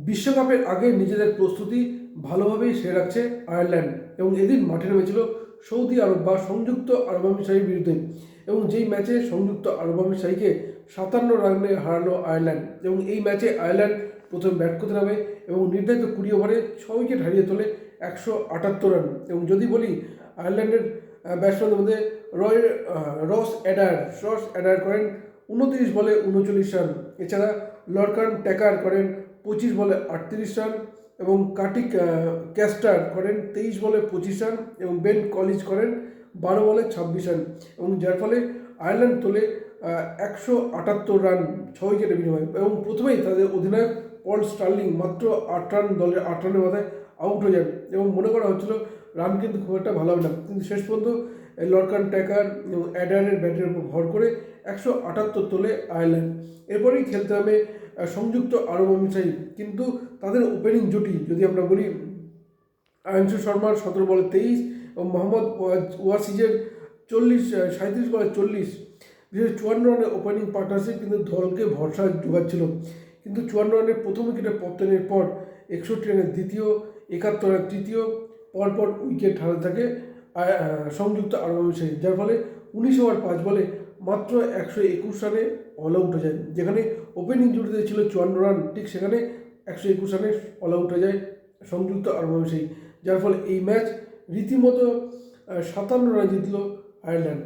বিশ্বকাপের আগে নিজেদের প্রস্তুতি ভালোভাবেই সেরে রাখছে আয়ারল্যান্ড এবং এদিন মাঠে নেমেছিল সৌদি আরব বা সংযুক্ত আরব আমিরশাহির বিরুদ্ধে এবং যেই ম্যাচে সংযুক্ত আরব আমিরশাহিকে 57 রানে হারালো আয়ারল্যান্ড এবং এই ম্যাচে আয়ারল্যান্ড প্রথমে ব্যাট করতে নামে এবং নির্ধারিত 20 ওভারে 6 উইকেট হারিয়ে তোলে 178 রান। এবং যদি বলি আয়ারল্যান্ডের ব্যাটসম্যানদের মধ্যে রস অ্যাডার করেন 29 বলে 39 রান। এছাড়া লরকান ট্যাকার করেন 25 বলে 38 রান এবং কার্টিক ক্যাস্টার করেন 23 বলে 25 রান এবং বেন কলিজ করেন 12 বলে 26 রান এবং যার ফলে আয়ারল্যান্ড তোলে 178 রান 6 উইকেটের বিনিময়ে। এবং প্রথমেই তাদের অধিনায়ক পল স্টার্লিং মাত্র 8 রান, দলের 8 রানের মাথায় আউট হয়ে যান এবং মনে করা হচ্ছিল রান কিন্তু খুব একটা ভালো হবে না, কিন্তু শেষ পর্যন্ত লরকান ট্যাকার এবং অ্যাডারের ব্যাটের উপর ভর করে 178 তোলে আয়ারল্যান্ড। এরপরেই খেলতে হবে সংযুক্ত আরব আমিরশাহি, কিন্তু তাদের ওপেনিং জুটি যদি আমরা বলি আয়াংশু শর্মার 17 বলে 23 এবং মোহাম্মদ ওয়াসিজের 37 বলে 40, বিশেষ 54 রানের ওপেনিং পার্টনারশিপ কিন্তু দলকে ভরসা যোগাচ্ছিল। কিন্তু 54 রানের প্রথম উইকেটে পতনের পর 61 রানের দ্বিতীয়, 71 রানের তৃতীয় পরপর উইকেট হারাতে থাকে সংযুক্ত আরব আমিরশাহি, যার ফলে 19 ওভার 5 বলে মাত্র 121 রানে অল আউট হয়ে যায়। যেখানে ওপেনিং জুটিতে ছিল 54 রান, ঠিক সেখানে 121 রানে অল আউট হয়ে যায় সংযুক্ত আরব আমিরশাহি, যার ফলে এই ম্যাচ রীতিমতো 57 রানে জিতল আয়ারল্যান্ড।